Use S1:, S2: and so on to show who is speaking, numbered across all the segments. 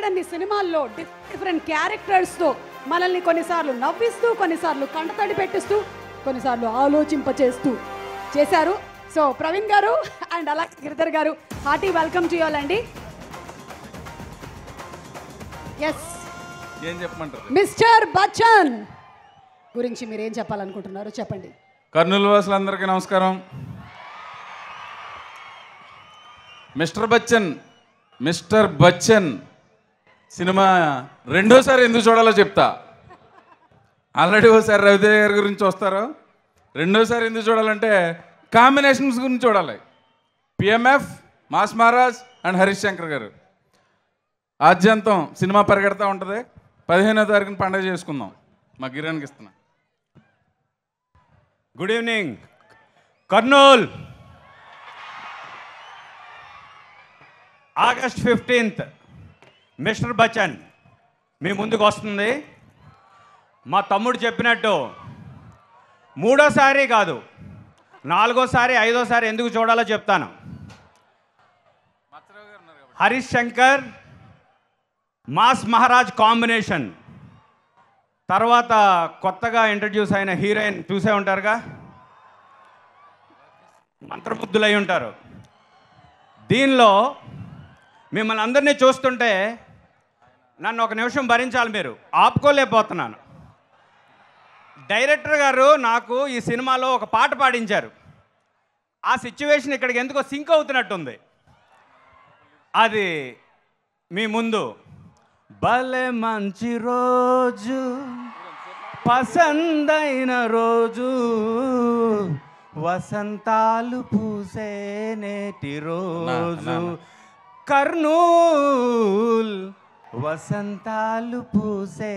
S1: బోలెడన్ని సినిమాల్లో డిఫరెంట్ క్యారెక్టర్స్తో మనల్ని కొన్నిసార్లు నవ్విస్తూ, కొన్నిసార్లు కంటతడి పెట్టిస్తూ, కొన్నిసార్లు ఆలోచింపచేస్తూ చేశారు. సో ప్రవీణ్ గారు అండ్ అలాగే గిరిధర్ గారు, hearty welcome to you all అండి. ఎస్,
S2: ఏం చెప్పమంటారు?
S1: మిస్టర్ బచ్చన్ గురించి మీరు ఏం చెప్పాలనుకుంటున్నారు చెప్పండి.
S2: కర్నూలు వాసులందరికీ నమస్కారం. మిస్టర్ బచ్చన్ సినిమా రెండోసారి ఎందుకు చూడాలో చెప్తా. ఆల్రెడీ ఒకసారి రవితేజ గారి గురించి వస్తారు. రెండోసారి ఎందుకు చూడాలంటే కాంబినేషన్స్ గురించి చూడాలి. PMF, mass Maharaj and Harish Shankar గారు. ఆద్యంతం సినిమా పరిగెడతా ఉంటుంది. 15వ తారీఖున పండుగ చేసుకుందాం. మా గిరానికి ఇస్తున్నా.
S3: Good evening Kurnool. August 15th mister Bachchan మీ ముందుకు వస్తుంది. మా తమ్ముడు చెప్పినట్టు మూడోసారి కాదు, 4వ సారి 5వ సారి ఎందుకు చూడాలో చెప్తాను. Harish Shankar mass Maharaj combination. తర్వాత కొత్తగా ఇంట్రడ్యూస్ అయిన హీరోయిన్ చూసే ఉంటారుగా, మంత్రముగ్ధులై ఉంటారు. దీనిలో మిమ్మల్ని అందరినీ చూస్తుంటే నన్ను ఒక నిమిషం భరించాలి, మీరు ఆపుకోలేకపోతున్నాను. డైరెక్టర్ గారు నాకు ఈ సినిమాలో ఒక పాట పాడించారు. ఆ సిచ్యువేషన్ ఇక్కడికి ఎందుకో సింక్ అవుతున్నట్టుంది. అది మీ ముందు. భలే మంచి రోజు, పసందైన రోజు, వసంతాలు పూసే నేటి రోజు, కర్నూల్ వసంతాలు పూసే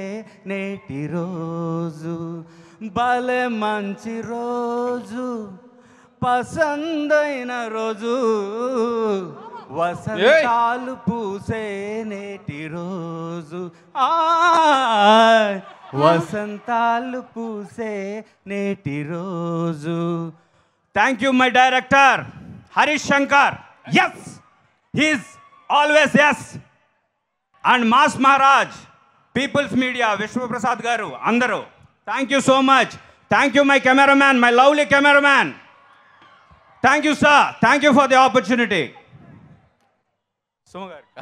S3: నేటి రోజు, భలే మంచి రోజు, పసందైన రోజు, వసంతాలు పూసే నేటి రోజు, వసంతాలు పూసే నేటి రోజు. Thank you my director Harish Shankar. Yes, he's always yes. And mass Maharaj, people's media, Vishwaprasad garu, అందరూ thank you so much. Thank you my cameraman, my lovely cameraman. Thank you sir, thank you for the opportunity.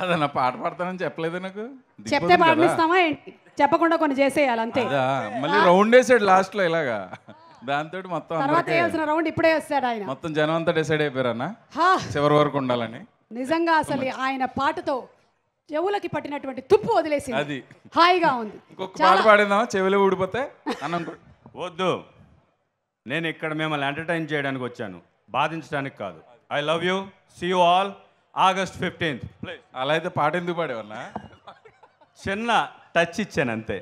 S2: అదన్నా పాట పాడతానని చెప్పలేదు నాకు.
S1: చెప్తే పాడిస్తామా ఏంటి? చెప్పకుండా కొన్ని చేసేయాలి అంతే.
S2: మళ్ళీ రౌండ్ వేసాడు లాస్ట్ లో ఇలాగా. దాంతో మొత్తం
S1: తర్వాత వేయాల్సిన రౌండ్ ఇప్పుడే వేస్తాడు ఆయన.
S2: మొత్తం జనం అంతా డిసైడ్ అయిపోయారన్నా చివరి వరకు ఉండాలని.
S1: నిజంగా అసలు ఆయన పాటతో చెవులకి పట్టినటువంటి తుప్పు వదిలేసి
S2: అది
S1: హాయిగా ఉంది.
S2: ఇంకొక పాట పాడిందామా? చెవులు ఊడిపోతే అన్నం
S3: వద్దు, నేను ఇక్కడ మిమ్మల్ని ఎంటర్టైన్ చేయడానికి వచ్చాను, బాధించడానికి కాదు. I love you, see you all August 15th.
S2: అలా అయితే పాట ఎందుకు పాడేవన్నా?
S3: చిన్న టచ్ ఇచ్చాను అంతే.